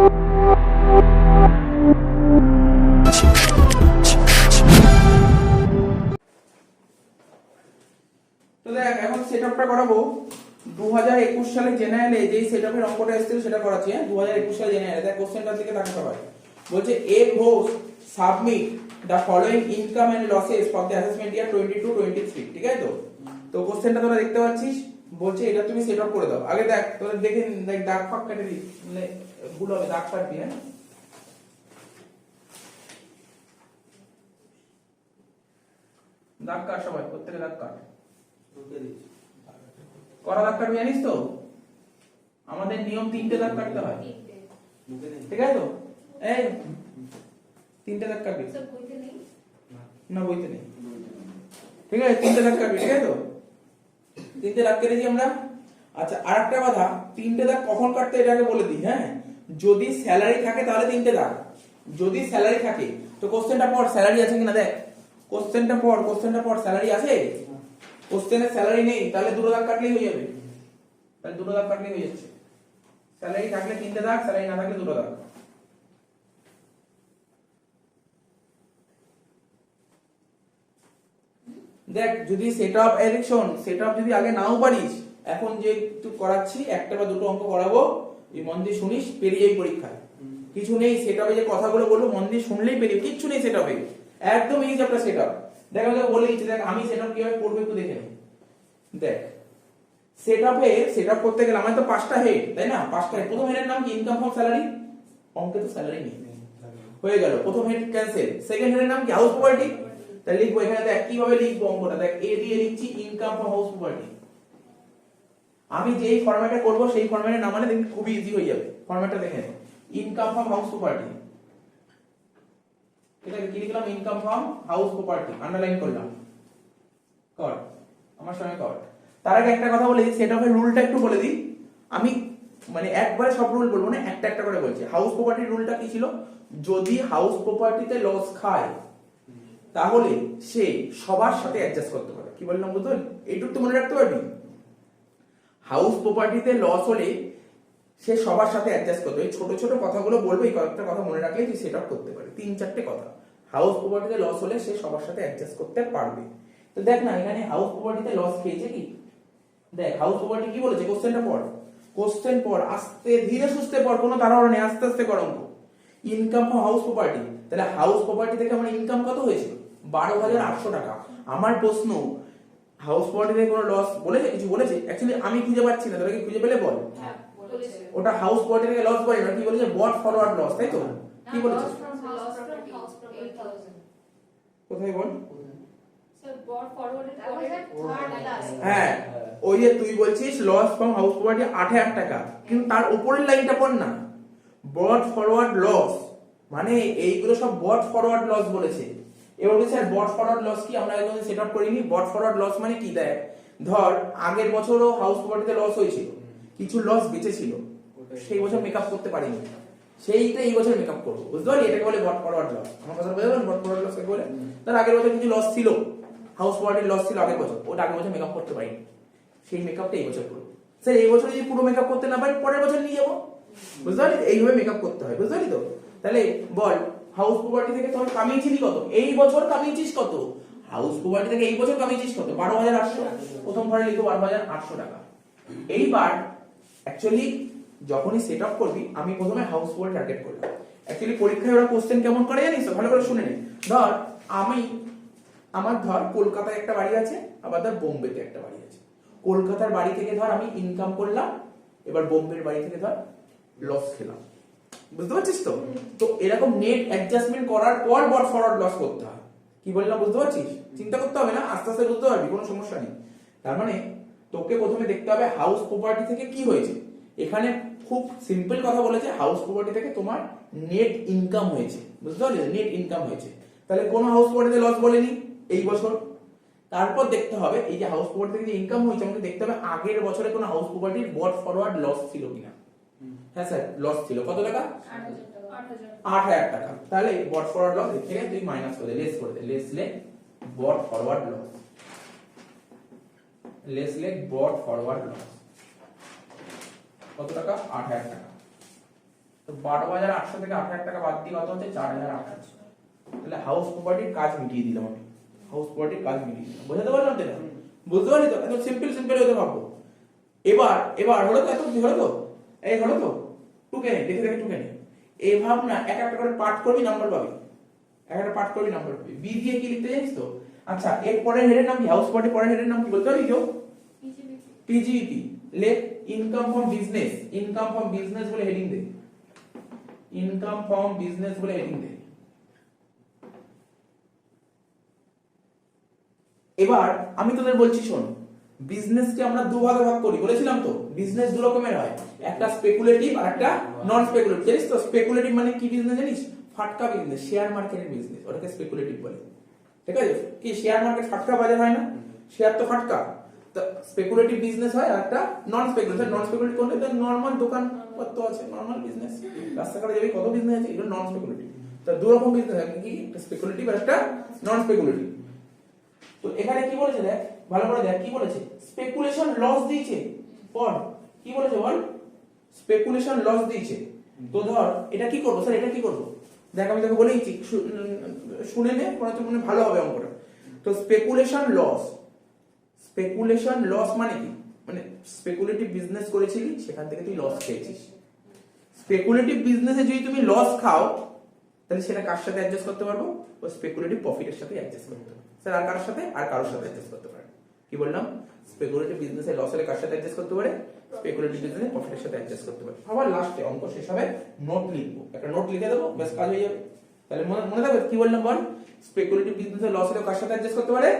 তো দেখ এখন সেটআপটা করাবো 2021 সালে জেনারেলে যেই সেটআপের অঙ্কটা এসেছিল সেটা করাচ্ছি। 2021 সালে জেনারেলে দেখ কোশ্চেনটার দিকে তাকাতে হবে। বলছে A Ghosh submit the following income and losses for the assessment year 22-23, ঠিক আছে? তো কোশ্চেনটা তোরা দেখতে পাচ্ছিস, বলছে এটা তুমি সেটআপ করে দাও। আগে দেখ তোরা দেখে দেখ দাগ ফাঁক কেটে দি, মানে ভুল হবে, দাগ কাটবি। হ্যাঁ দাগ কাট, সবাই প্রত্যেকে দাগ কাট, করা দাগ কাটবি জানিস তো? আমাদের নিয়ম 3টে দাগ কাটতে হয়, ঠিক আছে? তো এই 3টে দাগ কাটবি না, বইতে নেই, ঠিক আছে? 3টে দাগ কাটবি, ঠিক আছে? তো 3টে দাগ কেটেছি আমরা। আচ্ছা আরেকটা কথা, 3টে দাগ কখন কাটতে এটাকে বলে দিই। হ্যাঁ যদি স্যালারি থাকে তাহলে 3টে দাগ, যদি স্যালারি থাকে তো কোশ্চেনটা পড়, স্যালারি আছে কিনা দেখ। কোশ্চেনটা পড়, স্যালারি আছে? কোশ্চেনে স্যালারি নেই তাহলে দুটো দাগ কাটলেই হয়ে যাবে, তাহলে দুটো দাগ কাটলেই হয়ে যাচ্ছে। স্যালারি থাকলে 3টে দাগ, স্যালারি না থাকলে দুটো দাগ। দেখ যদি সেটআপ এডিকশন সেটআপ যদি আগে নাও পারিস, এখন যে একটু করাচ্ছি একটা বা দুটো অঙ্ক করাবো, এই মন দিয়ে শুনিস, পেরিয়ে যাই পরীক্ষায়। কিছু নেই সেটআপে, যে কথাগুলো বলবো মন দিয়ে শুনলেই পেরিয়ে, কিচ্ছু নেই সেটআপে, একদম ইজি একটা সেটআপ। দেখ আমি বলে দিচ্ছি, দেখ আমি সেটআপ কিভাবে করব একটু দেখে নে। দেখ সেটআপ করতে গেলে আমার তো 5টা হেড, তাই না? 5টা হেড। প্রথম হেডের নাম কি? Income from salary. অঙ্কে তো স্যালারি নেই, হয়ে গেল প্রথম হেড ক্যান্সেল। সেকেন্ড হেডের নাম কি? House property. তাহলে লিখবো এখানে, দেখ কিভাবে লিখবো অঙ্কটা, দেখ এ দিয়ে লিখছি ইনকাম ফ্রম হাউস প্রপার্টি। আমি যেই ফরম্যাটে করব সেই ফরম্যাটে নামালে দেখবি খুবই ইজি হয়ে যাবে। ফরম্যাটটা দেখে নে, ইনকাম ফ্রম হাউস প্রপার্টি। এটাকে কি লিখলাম? Income from house property, underline করলাম। কর, আমার সঙ্গে কর। তার আগে একটা কথা বলে দিই, সেটআপের রুলটা একটু বলে দিই। আমি মানে একবারে সব রুল বলবো না, একটা একটা করে বলছি। হাউস প্রপার্টির রুলটা কি ছিল? যদি হাউস প্রপার্টিতে লস খায় তাহলে সে সবার সাথে অ্যাডজাস্ট করতে পারে। কি বললাম বুঝতে পারলি? এইটুকু তো মনে রাখতে পারবি। হাউস প্রপার্টিতে লস হলে সে সবার সাথে অ্যাডজাস্ট করতে হবে। ছোট ছোট কথাগুলো বলবো, এই কয়েকটা কথা মনে রাখলে তুই সেটআপ করতে পারবি। 3-4টে কথা। হাউস প্রপার্টিতে লস হলে সে সবার সাথে অ্যাডজাস্ট করতে পারবে। তো দেখ না, এখানে হাউস প্রপার্টিতে লস খেয়েছে কি? দেখ হাউস প্রপার্টি কি বলেছে, কোশ্চেনটা পড়। কোশ্চেন পড়, আস্তে ধীরে সুস্থে পড়, কোনো তাড়াহুড়ো নেই, আস্তে আস্তে কর অঙ্ক। ইনকাম ফ্রম হাউস প্রপার্টি, তাহলে হাউস প্রপার্টি থেকে আমার ইনকাম কত হয়েছিল? 12,800 টাকা। আমার প্রশ্ন, হাউস প্রপার্টি থেকে কোনো লস বলেছে? কিছু বলেছে? অ্যাকচুয়ালি আমি খুঁজে পাচ্ছি না, তোরা কি খুঁজে পেলে বল। ওটা হাউস প্রপার্টি থেকে লস বলে না, কি বলেছে? বট ফরওয়ার্ড লস, তাই তো? কি বলেছে? কোথায় বল? হ্যাঁ ওই যে তুই বলছিস লস ফ্রম হাউস প্রপার্টি 8,000 টাকা, কিন্তু তার উপরের লাইনটা পড় না, বট ফরওয়ার্ড লস, মানে এইগুলো সব বট ফরওয়ার্ড লস বলেছে। এবার বলছে স্যার বট ফরওয়ার্ড লস কি? আমরা একদম সেটআপ করিনি। বট ফরওয়ার্ড লস মানে কি? দেখ ধর আগের বছরও হাউস প্রপার্টিতে লস হয়েছিল, কিছু লস বেঁচেছিল, সেই বছর মেকআপ করতে পারিনি, সেইটা এই বছর মেকআপ করবো, বুঝতে পারলি? এটাকে বলে বট ফরওয়ার্ড লস। আমার কথা বুঝতে পারলেন? বট ফরওয়ার্ড লস কাকে বলে? তার আগের বছর কিছু লস ছিল, হাউস প্রপার্টির লস ছিল আগের বছর, ওটা আগের বছর মেকআপ করতে পারিনি, সেই মেকআপটা এই বছর করবো। স্যার এই বছর যদি পুরো মেকআপ করতে না পারি পরের বছর নিয়ে যাবো, বুঝতে পারলি? এইভাবে মেকআপ করতে হয়, বুঝতে পারলি তো? তাহলে বল হাউস প্রপার্টি থেকে তোর কামিয়েছিলি কত? এই বছর কামিয়েছিস কত? হাউস প্রপার্টি থেকে এই বছর কামিয়েছিস কত? 12,800। প্রথম ঘরে লিখো 12,800 টাকা। এইবার অ্যাকচুয়ালি যখনই সেটআপ করবি, আমি প্রথমে হাউস প্রপার্টি টার্গেট করলাম। অ্যাকচুয়ালি পরীক্ষায় ওরা কোশ্চেন কেমন করে জানিস তো? ভালো করে শুনে নে। ধর আমার ধর কলকাতায় একটা বাড়ি আছে, আবার ধর বোম্বেতে একটা বাড়ি আছে। কলকাতার বাড়ি থেকে ধর আমি ইনকাম করলাম, এবার বোম্বের বাড়ি থেকে ধর লস খেলাম, বুঝতে পারছিস তো? তো এরকম নেট অ্যাডজাস্টমেন্ট করার পর বট ফরওয়ার্ড লস করতে হয়। কি বললাম বুঝতে পারছিস? চিন্তা করতে হবে না, আস্তে আস্তে বুঝতে পারবি, কোনো সমস্যা নেই। তার মানে তোকে প্রথমে দেখতে হবে হাউস প্রপার্টি থেকে কি হয়েছে। এখানে খুব সিম্পল কথা বলেছে, হাউস প্রপার্টি থেকে তোমার নেট ইনকাম হয়েছে, বুঝতে পারলি? নেট ইনকাম হয়েছে, তাহলে কোন হাউস প্রপার্টিতে লস বলেনি এই বছর। তারপর দেখতে হবে এই যে হাউস প্রপার্টি থেকে যে ইনকাম হয়েছে, আমাকে দেখতে হবে আগের বছরে কোনো হাউস প্রপার্টির বট ফরওয়ার্ড লস ছিল কিনা। হ্যাঁ স্যার লস ছিল, কত টাকা? 8,000 টাকা। তাহলে বট ফরওয়ার্ড লস থেকে তুই মাইনাস করে দে, লেস করে দে, লেস লে বট ফরওয়ার্ড লস, লেস লে বট ফরওয়ার্ড লস কত টাকা? 8,000 টাকা। তো 12,800 থেকে 8,000 টাকা বাদ দিয়ে কত হচ্ছে 4,800। তাহলে হাউস প্রপার্টির কাজ মিটিয়ে দিলাম আমি, হাউস প্রপার্টির কাজ মিটিয়ে দিলাম। বুঝতে পারলাম তো? এটা বুঝতে পারলি তো? এত সিম্পল হতে ভাববো। এবার হলো তো, এত হলো তো, এই হলো তো, টুকে নে, দেখে দেখে টুকে নে। এই ভাব না, এক একটা করে পার্ট করবি, নাম্বার পাবি, এক একটা পার্ট করবি, নাম্বার পাবি। বি দিয়ে কি লিখতে জানিস তো? আচ্ছা, এর পরের হেডের নাম কি? হাউস প্রপার্টি পরের হেডের নাম কি বলতে পারবি কেউ? পিজিইটি। লে income from business, income from business বলে হেডিং দে, ইনকাম ফ্রম বিজনেস বলে হেডিং দে। এবার আমি তোদের বলছি শোন, বিজনেসকে আমরা দু ভাগে ভাগ করি, বলেছিলাম তো। বিজনেস দু রকমের হয়, একটা স্পেকুলেটিভ আর একটা নন স্পেকুলেটিভ। জানিস তো স্পেকুলেটিভ মানে কি বিজনেস জানিস? ফাটকা বিজনেস, শেয়ার মার্কেটের বিজনেস, ওটাকে স্পেকুলেটিভ বলে। ঠিক আছে? কি শেয়ার মার্কেট ফাটকা বাজার হয় না? শেয়ার তো ফাটকা। তো স্পেকুলেটিভ বিজনেস হয়, আর একটা নন স্পেকুলেটিভ। নন স্পেকুলেটিভ কোনটা? তো নরমাল দোকান কত আছে, নরমাল বিজনেস, রাস্তাঘাটে যাবি কত বিজনেস আছে, এটা নন স্পেকুলেটিভ। তো দু রকম বিজনেস হয়, কি? একটা স্পেকুলেটিভ আর একটা নন স্পেকুলেটিভ। তো এখানে কি বলেছে দেখ, ভালো করে দেখ কি বলেছে। স্পেকুলেশন লস দিয়েছে, পর কি বলেছে বল? স্পেকুলেশন লস দিয়েছে। তো ধর এটা কি করব স্যার, এটা কি করব? দেখ আমি তোকে বলেইছি, শুনে নে, মনে ভালো হবে অঙ্কটা। তো স্পেকুলেশন লস, স্পেকুলেশন লস মানে কি? মানে স্পেকুলেটিভ বিজনেস করেছিলি, সেখান থেকে তুই লস খেয়েছিস। স্পেকুলেটিভ বিজনেসে যদি তুমি লস খাও, তাহলে সেটা কার সাথে অ্যাডজাস্ট করতে পারবো? ওই স্পেকুলেটিভ প্রফিটের সাথে অ্যাডজাস্ট করতে পারবো। স্যার আর কার সাথে? আর কারোর সাথে অ্যাডজাস্ট করতে পারে। কি বললাম? স্পেকুলেটিভ বিজনেসে লস হলে কার সাথে অ্যাডজাস্ট করতে পারে? স্পেকুলেটিভ বিজনেসে প্রফিটের সাথে অ্যাডজাস্ট করতে পারে। আবার লাস্টে অঙ্ক শেষ হবে, নোট লিখবো, একটা নোট লিখে দেবো, বেশ কাজ হয়ে যাবে। তাহলে মনে থাকবে কি বললাম বল? স্পেকুলেটিভ বিজনেসে লস হলে কার সাথে অ্যাডজাস্ট করতে পারে?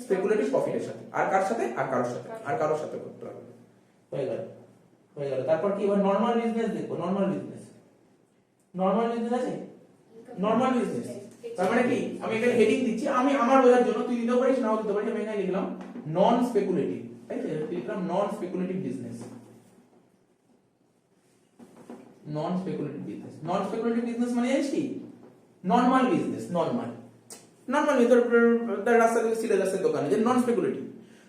স্পেকুলেটিভ প্রফিটের সাথে। আর কার সাথে? আর কারোর সাথে, আর কারোর সাথে করতে পারবে। হয়ে গেল, হয়ে গেল। তারপর কি? এবার নরমাল বিজনেস দেখবো। নরমাল বিজনেস, নরমাল বিজনেস আছে, নরমাল বিজনেস তার মানে কি? আমি এখানে হেডিং দিচ্ছি, আমি আমার বোঝার জন্য, তুই দিতেও পারিস নাও দিতে পারিস। আমি এখানে লিখলাম নন স্পেকুলেটিভ, তাই তো? লিখলাম নন স্পেকুলেটিভ বিজনেস, নন স্পেকুলেটিভ বিজনেস। নন স্পেকুলেটিভ বিজনেস মানে জানিস কি? নরমাল বিজনেস, নরমাল, নরমাল তোর রাস্তায় সিলেবাসের দোকানে যে নন স্পেকুলেটিভ।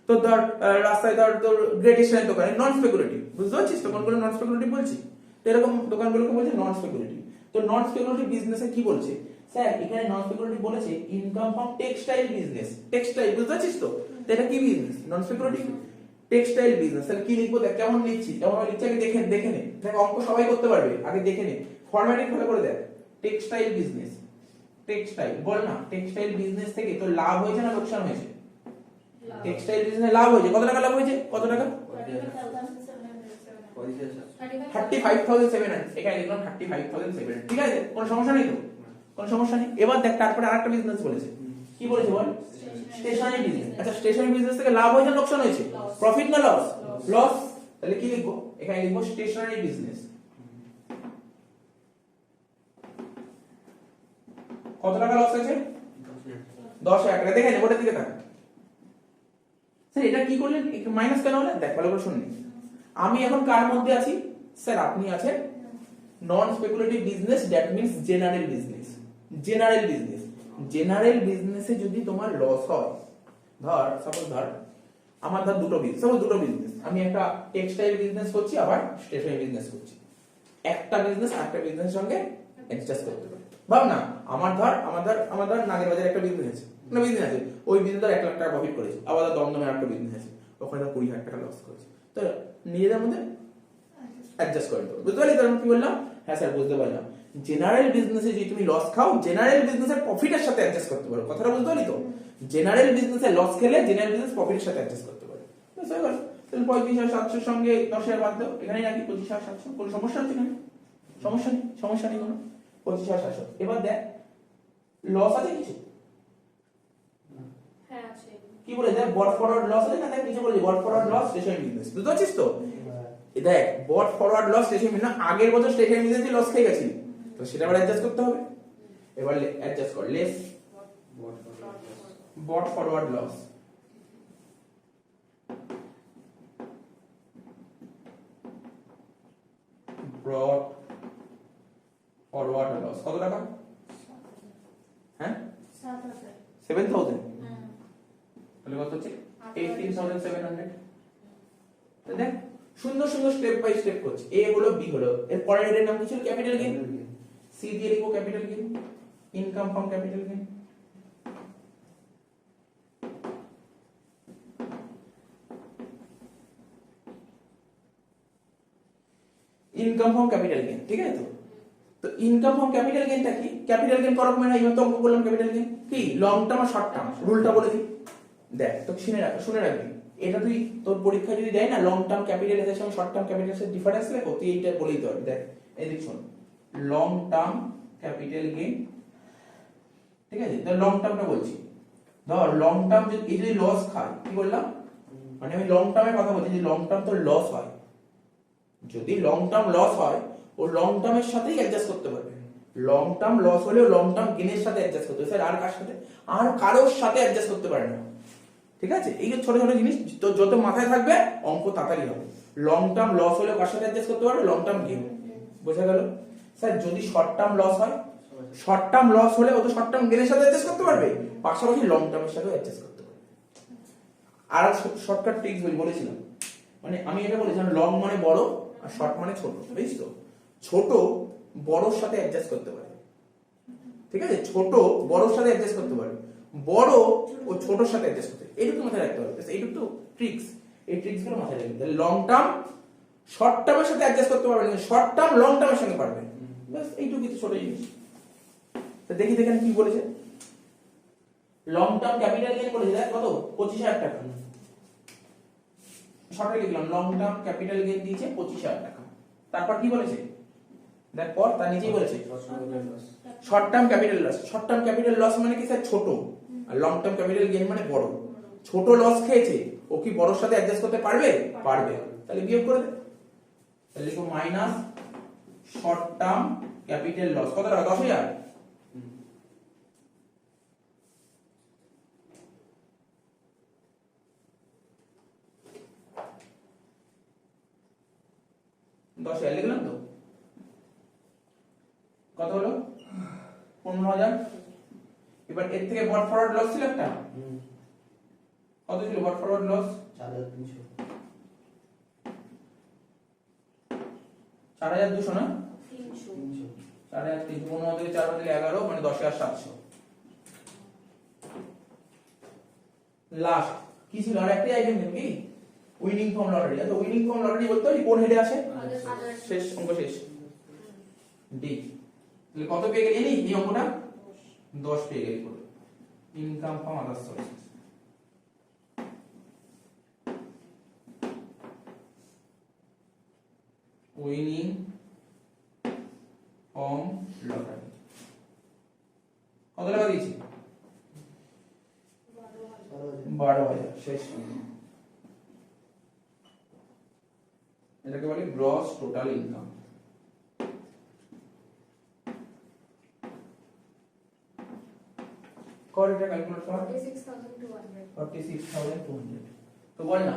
তো ধর রাস্তায় ধর তোর গ্রেডিশনের দোকানে নন স্পেকুলেটিভ। বুঝতে পারছিস তো কোনগুলো নন স্পেকুলেটিভ বলছি? তো এরকম দোকানগুলোকে বলছে নন স্পেকুলেটিভ। তো নন স্পেকুলেটিভ বিজনেসে কি বলছে স্যার? এখানে নন স্পেকুলেটিভ বলেছে income from textile business. Textile, বুঝতে পারছিস তো? এটা কি বিজনেস? নন স্পেকুলেটিভ টেক্সটাইল বিজনেস। তাহলে কি লিখবো দেখ, কেমন লিখছি, কেমন লিখছি আগে দেখে নে। দেখ অঙ্ক সবাই করতে পারবে, আগে দেখে নে, ফরম্যাটিং ভালো করে দেখ। টেক্সটাইল বিজনেস, টেক্সটাইল বল না। টেক্সটাইল বিজনেস থেকে তোর লাভ হয়েছে না লোকসান হয়েছে? টেক্সটাইল বিজনেসে লাভ হয়েছে। কত টাকা লাভ হয়েছে? কত টাকা? 35,700। এখানে লিখলাম 35,700। ঠিক আছে, কোনো সমস্যা নেই তো? কোনো সমস্যা নেই। এবার দেখ তারপরে আরেকটা বিজনেস বলেছে। কি বলেছে বল? Stationery business. আচ্ছা, স্টেশনারি বিজনেস থেকে লাভ হয়েছে না লোকসান হয়েছে? প্রফিট না লস? লস। তাহলে কি লিখবো? এখানে লিখবো স্টেশনারি বিজনেস। কত টাকা লস হয়েছে? 10,000 টাকা। দেখে নে, বোর্ডের দিকে তাকা। স্যার এটা কি করলেন, মাইনাস কেন হলেন? দেখ ভালো করে শুনুন। আমি এখন কার মধ্যে আছি? স্যার আপনি আছেন non speculative business, that means general business. General business, general বিজনেসে যদি তোমার লস হয়, ধর সাপোজ ধর আমার ধর দুটো বিজনেস, আমি একটা টেক্সটাইল বিজনেস করছি, আবার স্টেশনারি বিজনেস করছি। একটা বিজনেস আরেকটা বিজনেসের সঙ্গে অ্যাডজাস্ট করতে পারে। ভাব না, আমার ধর নাগের বাজারে একটা বিজনেস আছে, ওই বিজনেস 1 লাখ টাকা প্রফিট করেছে। আবার দমদমে একটা বিজনেস আছে, ওখানে 20,000 টাকা লস করেছে। তো নিজেদের মধ্যে অ্যাডজাস্ট করে দেবো। বুঝতে পারলি তো আমি কি বললাম? হ্যাঁ স্যার বুঝতে পারলাম। জেনারেল বিজনেসে যদি তুমি লস খাও, জেনারেল বিজনেসের প্রফিটের সাথে অ্যাডজাস্ট করতে পারো। কথাটা বুঝতে পারলি তো? জেনারেল বিজনেসে লস খেলে জেনারেল বিজনেস প্রফিটের সাথে অ্যাডজাস্ট করতে পারো। বুঝতে পারছো? তাহলে 35,700 সঙ্গে 10,000 বাদ দাও, এখানে নাকি 25,700। কোনো সমস্যা হচ্ছে এখানে? সমস্যা নেই কোনো। 25,700। এবার দেখ লস আছে কিছু? হ্যাঁ আছে। কি বলে দেখ, বট ফরওয়ার্ড লস আছে না? দেখ নিচে বলেছে বট ফরওয়ার্ড লস স্টেশনারি বিজনেস। বুঝতে পারছিস তো? দেখ বট ফরওয়ার্ড লস স্টেশনারি বিজনেস, আগের বছর স্টেশনারি বিজনেসে লস খেয়ে গেছিলি, তো সেটা আবার অ্যাডজাস্ট করতে হবে। এবার অ্যাডজাস্ট কর, less brought forward loss. Brought forward loss কত টাকা? হ্যাঁ 7,000। তাহলে কত হচ্ছে? 18,700। দেখ সুন্দর সুন্দর স্টেপ বাই স্টেপ করছি। এ হলো, বি হলো, এর পরের হেডের নাম কি ছিল? Capital gain. সি দিয়ে লিখবো capital gain, income from capital gain. Income from capital gain, ঠিক আছে? তো ইনকাম ফ্রম ক্যাপিটাল গেইনটা কি? ক্যাপিটাল গেইন করার মানে এইবার তো অঙ্ক করলাম ক্যাপিটাল গেইন কি লং টার্ম আর শর্ট টার্ম, রুলটা বলে দিই। দেখ তো শুনে রাখবি, এটা তুই তোর পরীক্ষা যদি দেয় না, লং টার্ম ক্যাপিটাল এর সঙ্গে শর্ট টার্ম ক্যাপিটাল এর ডিফারেন্স লেখো, তুই এইটা বলেই দিতে পারবি। দেখ এই দেখ শোন, লং টার্ম ক্যাপিটাল গেইন, ঠিক আছে? তো লং টার্মটা বলছি, ধর লং টার্ম যদি লস খায়, কি বললাম? মানে আমি লং টার্মের কথা বলছি, যে লং টার্ম তো লস হয়, যদি লং টার্ম লস হয় ও লং টার্মের সাথেই অ্যাডজাস্ট করতে পারবে। লং টার্ম লস হলেও লং টার্ম গেইনের সাথে অ্যাডজাস্ট করতে পারবে, স্যার আর কার সাথে? আর কারোর সাথে অ্যাডজাস্ট করতে পারে না, ঠিক আছে? এই যে ছোট ছোট জিনিস তো যত মাথায় থাকবে অঙ্ক তাড়াতাড়ি হবে। লং টার্ম লস হলেও কার সাথে অ্যাডজাস্ট করতে পারবে? Long term gain. বোঝা গেল? স্যার যদি শর্ট টার্ম লস হয়, শর্ট টার্ম লস হলে ও তো শর্ট টার্ম গেইনের সাথে অ্যাডজাস্ট করতে পারবে, পাশাপাশি লং টার্মের সাথেও অ্যাডজাস্ট করতে পারবে। আর শর্টকাট ট্রিক্স বলেছিলাম, মানে আমি এটা বলেছিলাম লং মানে বড় আর শর্ট মানে ছোট, বুঝিস তো? ছোট বড়র সাথে অ্যাডজাস্ট করতে পারে, ঠিক আছে? ছোট বড়র সাথে অ্যাডজাস্ট করতে পারে, বড় ও ছোটর সাথে অ্যাডজাস্ট করতে, এইটুকু মাথায় রাখতে হবে। এইটুকু তো ট্রিক্স, এই ট্রিক্স গুলো মাথায় রাখবে। লং টার্ম শর্ট টার্মের সাথে অ্যাডজাস্ট করতে পারবে, কিন্তু শর্ট টার্ম লং টার্মের সঙ্গে পারবে, বাস এইটুকু কিছু ছোট জিনিস। তো দেখি দেখেন কি বলেছে, লং টার্ম ক্যাপিটাল গেইন বলেছে, দেখ কত? 25,000 টাকা। শর্টে লিখলাম লং টার্ম ক্যাপিটাল গেইন দিয়েছে 25,000 টাকা। তারপর কি বলেছে দেখ, পর তার নিচেই বলেছে short term capital loss. Short term capital loss মানে কি স্যার? ছোট। আর লং টার্ম ক্যাপিটাল গেইন মানে বড়। ছোট লস খেয়েছে, ও কি বড়র সাথে অ্যাডজাস্ট করতে পারবে? পারবে। তাহলে বিয়োগ করে দে, তাহলে লিখো minus short term capital loss. কত টাকা? 10,000। লিখলাম তো, কত হলো? 15,000। এবার এর থেকে বট ফরওয়ার্ড লস ছিল একটা, কত ছিল বট ফরওয়ার্ড লস? 4,300। 4,200 না? 4,300। 15 থেকে 4 দিলে 11, মানে 10,700। লাস্ট কি ছিল? আর একটা আইটেম কি? Winning form lottery. আচ্ছা উইনিং ফর্ম লটারি বলতে পারি কোন হেডে আসে? শেষ অঙ্ক শেষ, ডি। তাহলে কত পেয়ে গেলি এই অঙ্কটা? 10 পেয়ে গেলি। পুরো income from other sources. Winning form lottery কত টাকা দিয়েছি? 12,000। শেষ। এটাকে বলে গ্রস টোটাল ইনকাম। কত এটা ক্যালকুলেট কর? 46,200। তো বল না,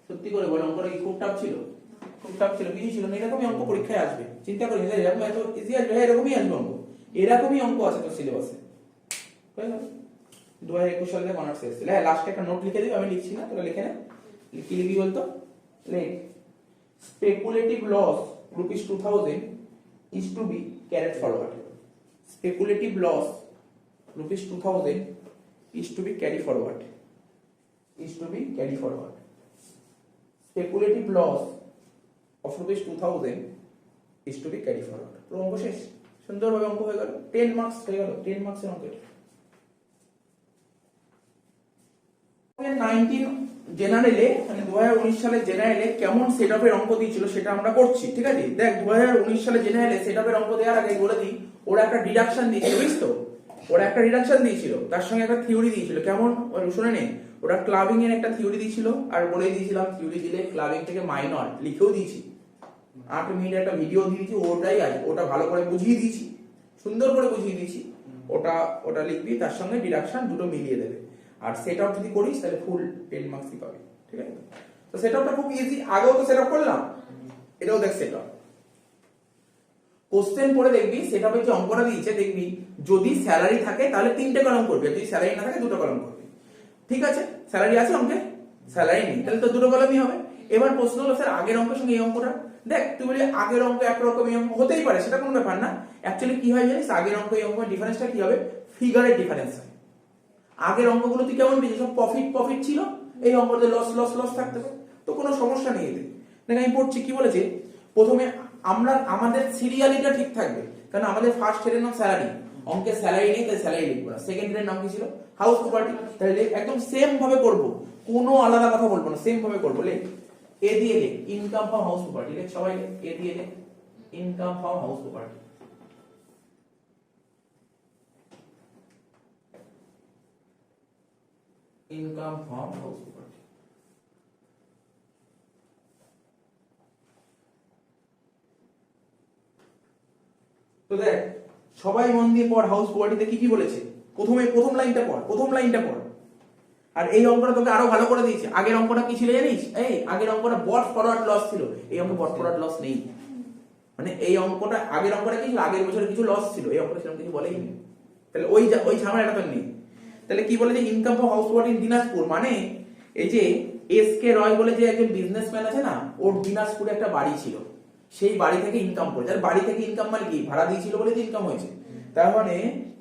সত্যি করে বল, অঙ্কটা কি খুব টাফ ছিল? খুব টাফ ছিল? কিছু ছিল না। এরকমই অঙ্ক পরীক্ষায় আসবে, চিন্তা করিস না এরকম এত ইজি আসবে। এরকমই আসবে অঙ্ক, এরকমই অঙ্ক আছে তো সিলেবাসে। 2021 সালে অনার্স এসেছিল। হ্যাঁ লাস্টে একটা নোট লিখে দিবি, আমি লিখছি না, তোরা লিখে নে। কি লিখবি বলতো? লেখ speculative loss rupees 2,000 is to be carried forward. Speculative loss rupees 2,000 is to be carried forward. Is to be carried forward. Speculative loss of rupees 2,000 is to be carried forward. পুরো অঙ্ক শেষ। সুন্দরভাবে অঙ্ক হয়ে গেল, 10 মার্কস হয়ে গেল। 10 মার্কসের অঙ্ক এটা। 19 জেনারেলে মানে 2019 সালে জেনারেলে কেমন সেটআপের অঙ্ক দিয়েছিল সেটা আমরা করছি, ঠিক আছে? দেখ 2019 সালে জেনারেলে সেটআপের অঙ্ক দেওয়ার আগে বলে দিই, ওরা একটা ডিডাকশন দিয়েছিল, বুঝছ তো? ওরা একটা ডিডাকশন দিয়েছিল, তার সঙ্গে একটা থিওরি দিয়েছিল। কেমন শুনে নে, ওরা ক্লাবিং এর একটা থিওরি দিয়েছিল, আর বলে দিয়েছিলাম থিওরি দিলে ক্লাবিং থেকে মাইনর লিখেও দিয়েছি। 8 মিনিট একটা ভিডিও দিয়েছি, ওটাই আছে, ওটা ভালো করে বুঝিয়ে দিয়েছি, সুন্দর করে বুঝিয়ে দিয়েছি। ওটা লিখবি, তার সঙ্গে ডিডাকশন দুটো মিলিয়ে দেবে। আর সেটআপ যদি করিস তাহলে ফুল 10 মার্কসই পাবি, ঠিক আছে? তো সেটআপটা খুব ইজি, আগেও তো সেটআপ করলাম, এটাও দেখ সেটআপ। কোশ্চেন পড়ে দেখবি সেটআপে যে অঙ্কটা দিয়েছে, দেখবি যদি স্যালারি থাকে তাহলে 3টে কলাম করবে, যদি স্যালারি না থাকে 2টো কলাম করবে, ঠিক আছে? স্যালারি আছে অঙ্কে? স্যালারি নেই, তাহলে তো 2টো কলামই হবে। এবার প্রশ্ন হলো স্যার আগের অঙ্কের সঙ্গে এই অঙ্কটা, দেখ তুই বলি আগের অঙ্ক একরকম এই অঙ্ক হতেই পারে, সেটা কোনো ব্যাপার না। অ্যাকচুয়ালি কি হয় জানিস, আগের অঙ্ক এই অঙ্কের ডিফারেন্সটা কি হবে, ফিগারের ডিফারেন্স হয়। আগের অঙ্কগুলো তুই কেমন পেয়েছিস, সব প্রফিট প্রফিট ছিল, এই অঙ্কতে লস লস লস থাকতে পারে, তো কোনো সমস্যা নেই এতে। দেখ আমি পড়ছি কি বলেছে, প্রথমে আমরা আমাদের সিরিয়ালিটা ঠিক থাকবে, কারণ আমাদের ফার্স্ট হেডের নাম স্যালারি, অঙ্কের স্যালারি নেই তাই স্যালারি লিখবো না। সেকেন্ড হেডের নাম কি ছিল, হাউস প্রপার্টি, তাহলে একদম সেম ভাবে করব, কোনো আলাদা কথা বলবো না, সেম ভাবে করবো। লেখ এ দিয়ে লেখ ইনকাম ফ্রম হাউস প্রপার্টি, লেখ সবাই লেখ এ দিয়ে লেখ income from house property. Income from house property. তো দেখ সবাই মন দিয়ে পড়, হাউস প্রপার্টিতে কি কি বলেছে, প্রথম লাইনটা পড়, প্রথম লাইনটা পড়। আর এই অঙ্কটা তোকে আরো ভালো করে দিয়েছে। আগের অঙ্কটা কি ছিল জানিস, এই আগের অঙ্কটা বট ফরওয়ার্ড লস ছিল, এই অঙ্কে বট ফরওয়ার্ড লস নেই। মানে এই অঙ্কটা, আগের অঙ্কটা কি ছিল, আগের বছরে কিছু লস ছিল, এই অঙ্কটা সেরকম কিছু বলেই নেই। তাহলে ওই ঝামেলাটা তো নেই। তাহলে কি বলে যে income from house property in Dinajpur, মানে এই যে এস কে রয় বলে যে একজন বিজনেসম্যান আছে না, ওর দিনাজপুরে একটা বাড়ি ছিল, সেই বাড়ি থেকে ইনকাম করেছে। আর বাড়ি থেকে ইনকাম মানে কি, ভাড়া দিয়েছিল বলে যে ইনকাম হয়েছে। তার মানে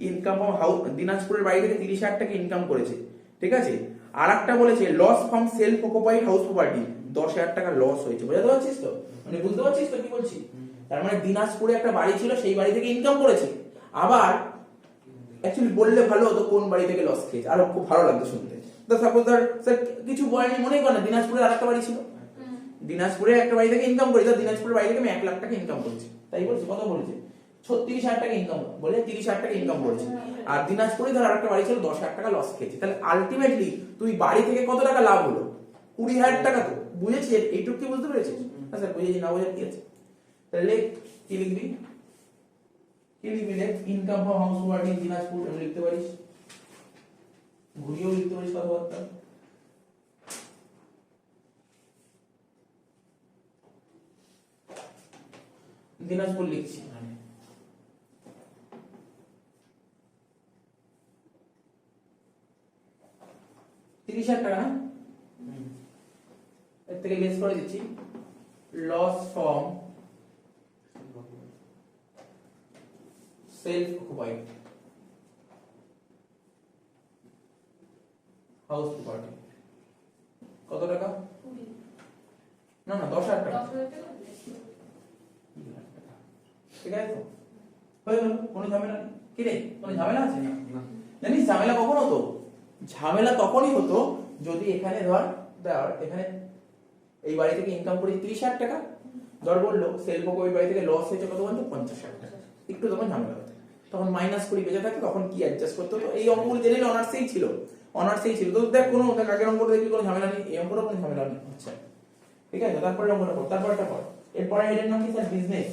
ইনকাম ফ্রম হাউস, দিনাজপুরের বাড়ি থেকে 30,000 টাকা ইনকাম করেছে, ঠিক আছে। আর একটা বলেছে loss from self occupied house property, 10,000 টাকা লস হয়েছে। বুঝতে পারছিস তো, মানে বুঝতে পারছিস তো কি বলছি। তার মানে দিনাজপুরে একটা বাড়ি ছিল, সেই বাড়ি থেকে ইনকাম করেছে। আবার অ্যাকচুয়ালি বললে ভালো হতো কোন বাড়ি থেকে লস খেয়েছে, আরো খুব ভালো লাগতো শুনতে। তো সাপোজ ধর স্যার কিছু বলেনি, মনে কর না দিনাজপুরে আরেকটা বাড়ি ছিল, দিনাজপুরে একটা বাড়ি থেকে ইনকাম করেছে, দিনাজপুরের বাড়ি থেকে আমি 1 লাখ টাকা ইনকাম করেছি, তাই বলছি, কত বলেছে 36,000 টাকা ইনকাম, বলে 30,000 টাকা ইনকাম করেছে। আর দিনাজপুরে ধর আরেকটা বাড়ি ছিল, 10,000 টাকা লস খেয়েছে। তাহলে আলটিমেটলি তুই বাড়ি থেকে কত টাকা লাভ হলো, 20,000 টাকা। তো বুঝেছি, এইটুকু কি বুঝতে পেরেছিস? আচ্ছা বুঝেছি, না বুঝে কি আছে, তাহলে কি লিখবি, কি লিখবি, দেখ income from house property in Dinajpur আমি লিখতে পারিস, ঘুরিয়েও লিখতে পারিস কথাবার্তা। দিনাজপুর লিখছি, মানে 30,000 টাকা না, এর থেকে লেস করে দিচ্ছি, loss from self occupied house property কত টাকা, না না 10,000 টাকা, ঠিক আছে তো হয়ে গেল, কোনো ঝামেলা নেই। কি রে, কোনো ঝামেলা আছে না? জানিস ঝামেলা কখন হতো, ঝামেলা তখনই হতো যদি এখানে ধর এখানে এই বাড়ি থেকে ইনকাম করেছি 30,000 টাকা, ধর বললো সেলফ অকুপাইড বাড়ি থেকে লস হয়েছে কত বলতো 50,000 টাকা, একটু তখন ঝামেলা হতো, তখন -20 বেঁচে থাকে, তখন কি অ্যাডজাস্ট করতে হতো। এই অঙ্কগুলো জেনে অনার্সেই ছিল, তো দেখ কোনো দেখ আগের অঙ্কটা দেখবি কোনো ঝামেলা নেই, এই অঙ্কটা কোনো ঝামেলা নেই। আচ্ছা ঠিক আছে, তারপরে অঙ্কটা পড়, তারপরটা পড়। এরপরে হেডের নাম কি স্যার, বিজনেস,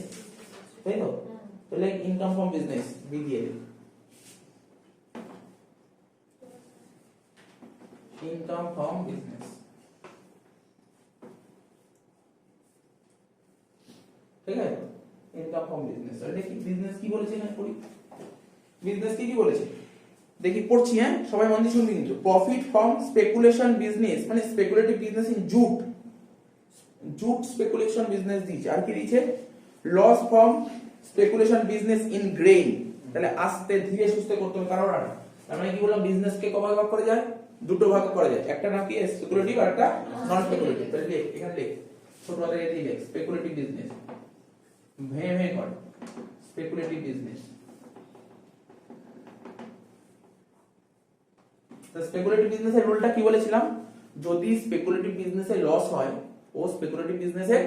তাই তো। তাহলে ইনকাম ফ্রম বিজনেস, বি দিয়ে ইনকাম ফ্রম বিজনেস, ঠিক আছে, ইনকাম ফ্রম বিজনেস। আর দেখি বিজনেস কি বলেছে না, পড়ি বিজনেস কি বলেছে, দেখি পড়ছি, হ্যাঁ সবাই মন দিয়ে শুনবি কিন্তু। প্রফিট ফ্রম স্পেকুলেশন বিজনেস, মানে speculative business in jute speculation business দিয়েছে। আর কি দিয়েছে, loss from speculation business in grain. তাহলে আস্তে ধীরে সুস্থে করতে হবে, কারণ আর তার মানে কি বললাম, বিজনেস কে কয় ভাগ করে যায়, দুটো ভাগ করা যায়, একটা নাম কি স্পেকুলেটিভ আর একটা নন স্পেকুলেটিভ। তাহলে দেখ এখানে দেখ ছোট হাতের এ দিয়ে দেখ স্পেকুলেটিভ বিজনেস, ভে কর স্পেকুলেটিভ বিজনেস। তো স্পেকুলেটিভ বিজনেসের রুলটা কি বলেছিলাম, যদি স্পেকুলেটিভ বিজনেসে লস হয় ও স্পেকুলেটিভ বিজনেসে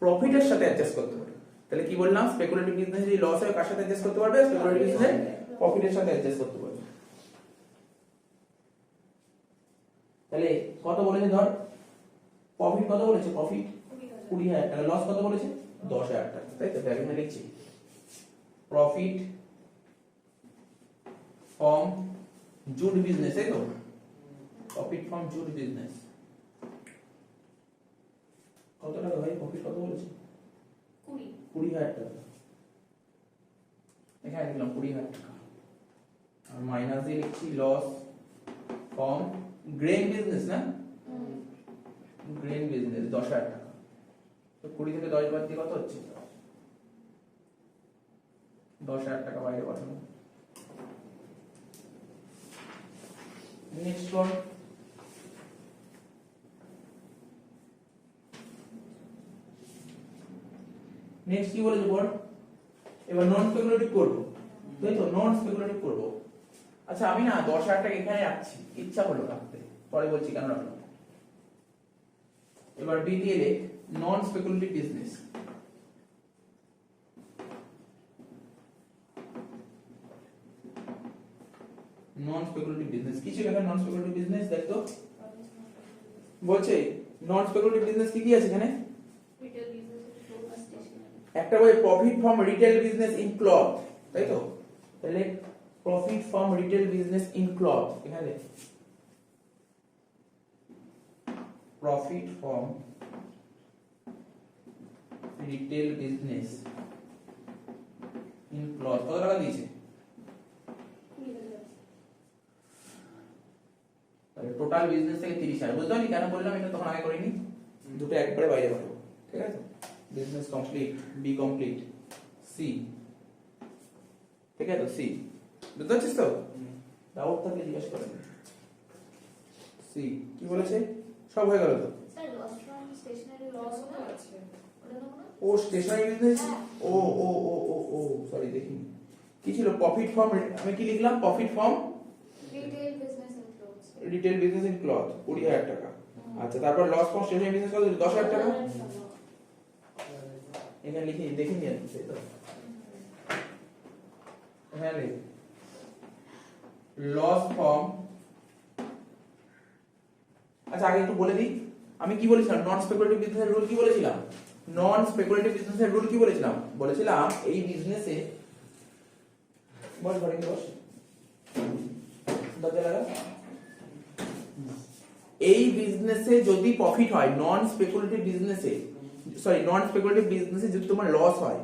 প্রফিটের সাথে অ্যাডজাস্ট করতে পারে। তাহলে কি বললাম, স্পেকুলেটিভ বিজনেসে যদি লস হয় কার সাথে অ্যাডজাস্ট করতে পারবে, স্পেকুলেটিভ বিজনেসে প্রফিটের সাথে অ্যাডজাস্ট করতে পারবে। তাহলে কত বলেছে, ধর প্রফিট কত বলেছে, প্রফিট 20,000 টাকা, লস কত বলেছে 10,000 টাকা, তাই তো। এখানে লিখছি প্রফিট ফ্রম জুট বিজনেস, তাই তো, প্রফিট ফ্রম জুট বিজনেস কত টাকা ভাই, প্রফিট কত বলেছে 20,000 টাকা, এখানে লিখলাম 20,000 টাকা। আর মাইনাস দিয়ে লিখছি লস ফ্রম গ্রেন বিজনেস, না গ্রেন বিজনেস 10,000 টাকা। তো 20 থেকে 10 বাদ দিয়ে কত হচ্ছে? 10,000 টাকা বাইরে পাঠানো। নেক্সট ওয়ান, নেক্সট কি বলেছে বল? এবার নন স্পেকুলেটিভ করবো, তাই তো? নন স্পেকুলেটিভ করবো। আচ্ছা আমি না 10,000 টাকা এখানে রাখছি, ইচ্ছা হলো রাখতে, পরে বলছি কেন রাখলাম। এবার বি দিয়ে লেখ নন স্পেকুলেটিভ বিজনেস। নন স্পেকুলেটিভ বিজনেস কি ছিল এখানে? নন স্পেকুলেটিভ বিজনেস দেখো বলছে নন স্পেকুলেটিভ বিজনেস কি কি আছে এখানে? একটা বলে profit from retail business in cloth, তাই তো? তাহলে profit from retail business in cloth, এখানে profit from retail business in cloth কত টাকা দিয়েছে? তাহলে টোটাল বিজনেস থেকে 30,000। বুঝতে পারলি কেন বললাম এটা? তখন আগে করিনি, দুটো একবারে বাইরে পাঠাবো, ঠিক আছে? Business complete, B complete, C, ঠিক আছে? তো সি বুঝতে পারছিস তো? ডাউট থাকলে জিজ্ঞাসা করেন। সি কি বলেছে? সব হয়ে গেল তো? Sir loss from stationery loss আছে ওটা না? ও স্টেশনারি বিজনেস, ও ও ও ও ও সরি দেখিনি। কি ছিল? প্রফিট ফ্রম, আমি কি লিখলাম? Profit from retail business in clothes. Retail business in cloth 20,000 টাকা। আচ্ছা তারপর লস ফ্রম স্টেশনারি বিজনেস কত? 10,000 টাকা। এখানে লিখে দেখিনি আর কি, তো হ্যাঁ রে লস ফ্রম। আচ্ছা আগে একটু বলে দিই আমি কি বলেছিলাম নন স্পেকুলেটিভ বিজনেসের রুল কি বলেছিলাম? নন স্পেকুলেটিভ বিজনেসের রুল কি বলেছিলাম? বলেছিলাম এই বিজনেসে বস ঘরে কি বস দরজা লাগা। এই বিজনেসে যদি প্রফিট হয়, নন স্পেকুলেটিভ বিজনেসে, সরি নন স্পেকুলেটিভ বিজনেসে যদি তোমার লস হয়,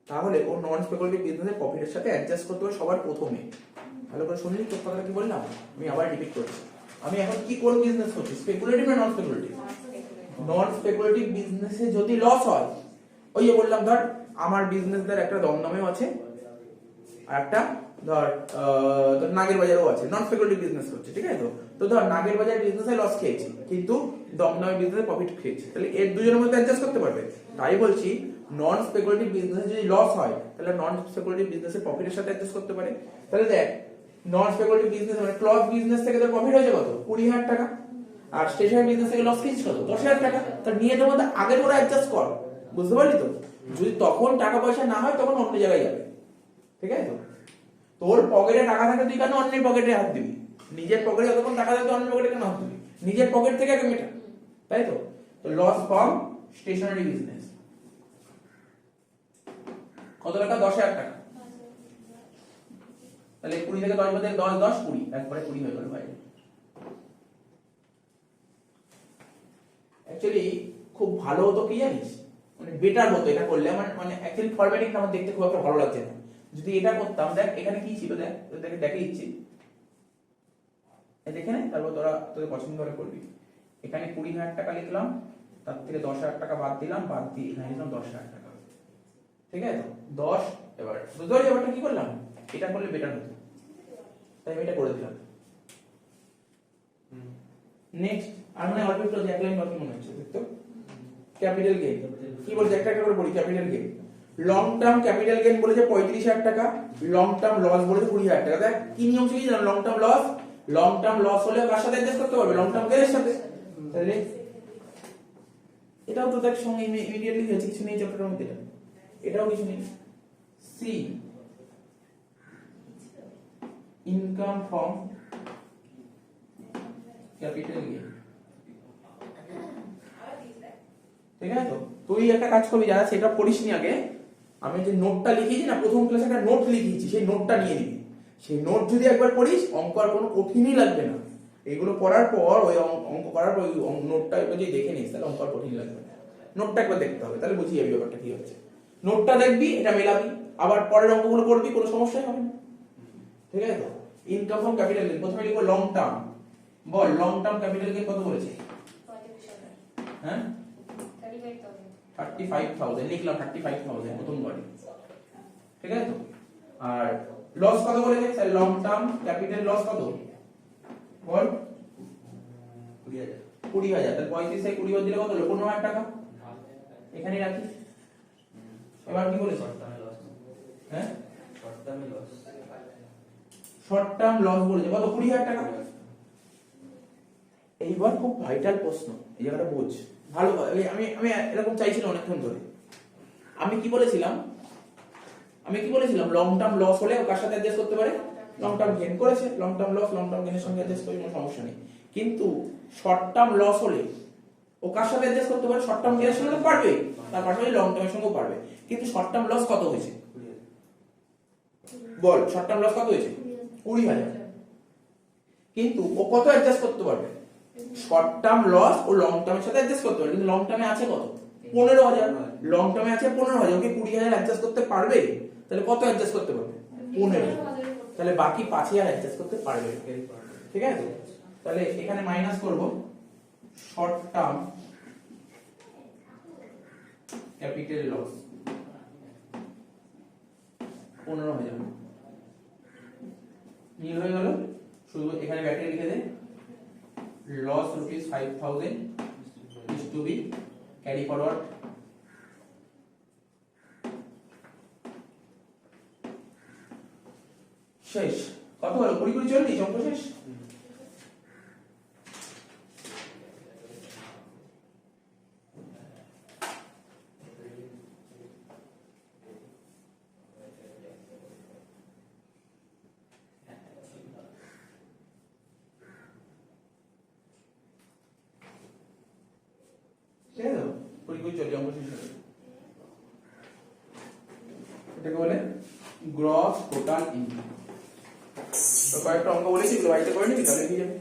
তাহলে ও নন স্পেকুলেটিভ বিজনেসের প্রফিটের সাথে অ্যাডজাস্ট করতে হবে সবার প্রথমে। ভালো করে শুনলি তোর কথাটা কি বললাম? আমি আবার রিপিট করছি। আমি এখন কি কোন বিজনেস করছি? স্পেকুলেটিভ না নন স্পেকুলেটিভ? নন স্পেকুলেটিভ বিজনেসে যদি লস হয়, ওই যে বললাম ধর আমার বিজনেসদার একটা দমদমেও আছে আর একটা ধর নাগের বাজারেও আছে, নন স্পেকুলেটিভ বিজনেস করছে, ঠিক আছে? তো ধর নাগের বাজার বিজনেসে লস খেয়েছি কিন্তু দমদমের বিজনেসে প্রফিট খেয়েছি, তাহলে এর দুজনের মধ্যে অ্যাডজাস্ট করতে পারবে। তাই বলছি নন স্পেকুলেটিভ বিজনেসে যদি লস হয় তাহলে নন স্পেকুলেটিভ বিজনেসের প্রফিটের সাথে অ্যাডজাস্ট করতে পারে। তাহলে দেখ নন স্পেকুলেটিভ বিজনেস মানে ক্লথ বিজনেস থেকে তোর প্রফিট হয়েছে কত? 20,000 টাকা। আর স্টেশনারি বিজনেস থেকে লস খেয়েছিস কত? 10,000 টাকা। তার নিয়ে এর মধ্যে আগের করে অ্যাডজাস্ট কর, বুঝতে পারলি তো? যদি তখন টাকা পয়সা না হয় তখন অন্য জায়গায় যাবে, ঠিক আছে তো? তোর পকেটে টাকা থাকে তুই কেন অন্যের পকেটে হাত দিবি? নিজের পকেটে যতক্ষণ টাকা থাকে অন্যের পকেটে কেন হাত দিবি? নিজের পকেট থেকে আগে মেটা, তাই তো? তো লস ফ্রম স্টেশনারি বিজনেস কত টাকা? 10,000 টাকা। তাহলে 20 থেকে 10 বাদে 10 10 20 একবারে 20 হয়ে গেল ভাই। অ্যাকচুয়ালি খুব ভালো হতো কি জানিস, মানে বেটার হতো এটা করলে। আমার মানে অ্যাকচুয়ালি ফরম্যাটিংটা আমার দেখতে খুব একটা ভালো লাগছে না। যদি এটা করতাম, দেখ এখানে কি ছিল, দেখ তোদেরকে দেখে দিচ্ছি, দেখে নে, তারপর তোরা তোদের পছন্দ করে করবি। এখানে 20,000 টাকা লিখলাম, তার থেকে 10,000 টাকা বাদ দিলাম, বাদ দিয়ে এখানে লিখলাম 10,000 টাকা, ঠিক আছে তো? 10 এবার বুঝতে পারলি এবারটা কি করলাম? এটা করলে বেটার হতো, তাই আমি এটা করে দিলাম। নেক্সট আর মানে অল্প একটু এক লাইন বাকি মনে হচ্ছে, দেখতো ক্যাপিটাল গেইন কি বলছে একটা একটা করে পড়ি। Capital gain, long term capital gain বলেছে 35,000 টাকা, লং টার্ম লস বলেছে 20,000 টাকা। দেখ কি নিয়ম শিখি জানো? লং টার্ম লস হলে কার সাথে অ্যাডজাস্ট করতে পারবে? লং টার্ম গেইনের সাথে। তাহলে এটাও তো দেখ সঙ্গে ইমিডিয়েটলি হয়েছে, কিছু নেই চ্যাপ্টারের মধ্যে, এটাও কিছু নেই। C income from capital gain, ঠিক আছে তো? তুই একটা কাজ করবি, যারা সেটা পড়িসনি আগে, আমি যে নোটটা লিখিয়েছি না, প্রথম ক্লাসে একটা নোট লিখিয়েছি, সেই নোটটা নিয়ে নিবি। সেই নোট যদি একবার পড়িস অঙ্ক আর কোনো কঠিনই লাগবে না। এগুলো পড়ার পর ওই অঙ্ক করার পর ওই নোটটা একবার যদি দেখে নিস তাহলে অঙ্ক আর কঠিন লাগবে না। নোটটা একবার দেখতে হবে, তাহলে বুঝিয়ে যাবি ব্যাপারটা কি হচ্ছে। নোটটা দেখবি, এটা মেলাবি, আবার পরের অঙ্কগুলো করবি, কোনো সমস্যাই হবে না, ঠিক আছে তো? ইনকাম ফ্রম ক্যাপিটাল গেইন প্রথমে লিখবো লং টার্ম। বল লং টার্ম ক্যাপিটাল গেইন কত বলেছে? হ্যাঁ 35,000 লিখলাম 35,000 প্রথম বডি, ঠিক আছে তো। আর লস কত বলেছে sir? Long term capital loss কত বল? 20,000। তাহলে 35 থেকে 20 বাদ দিলে কত হলো? 15,000 টাকা। এখানে রাখি। এবার কি বলেছে? হ্যাঁ শর্ট টার্ম লস বলেছে কত? 20,000 টাকা। এইবার খুব ভাইটাল প্রশ্ন, এই জায়গাটা বোঝ ভালো। আমি আমি এরকম চাইছিলাম অনেকক্ষণ ধরে। আমি কি বলেছিলাম লং টার্ম লস হলে ও কার সাথে অ্যাডজাস্ট করতে পারে? লং টার্ম গেইন করেছে, long term loss long term গেইনের সঙ্গে অ্যাডজাস্ট করে কোনো সমস্যা নেই। কিন্তু শর্ট টার্ম লস হলে ও কার সাথে অ্যাডজাস্ট করতে পারে? শর্ট টার্ম গেইনের সঙ্গে তো পারবে, তার পাশাপাশি লং টার্মের সঙ্গেও পারবে। কিন্তু শর্ট টার্ম লস কত হয়েছে বল? শর্ট টার্ম লস কত হয়েছে? 20,000। কিন্তু ও কত অ্যাডজাস্ট করতে পারবে? শর্ট টার্ম লস ও লং টার্মের সাথে অ্যাডজাস্ট করতে পারবে। কিন্তু লং টার্মে আছে কত? 15,000। লং টার্মে আছে 15,000, ওকে 20,000 অ্যাডজাস্ট করতে পারবে? তাহলে কত অ্যাডজাস্ট করতে পারবে? 15। তাহলে বাকি 5,000 অ্যাডজাস্ট করতে পারবে, ঠিক আছে? তাহলে এখানে মাইনাস করব শর্ট টার্ম ক্যাপিটাল লস 15,000 নীল হয়ে গেল। শুধু এখানে ব্যাটারি লিখে দে, loss ₹5,000 is to be carry forward। শেষ। কত হলো? 20 অঙ্ক শেষ। ঠিক আছে, 20 অঙ্ক শেষ হলো। এটাকে বলে গ্রস টোটাল ইনকাম। তো কয়েকটা অঙ্ক বলেছি, এগুলো বাড়িতে করে নিবি, তাহলে কি যাবে।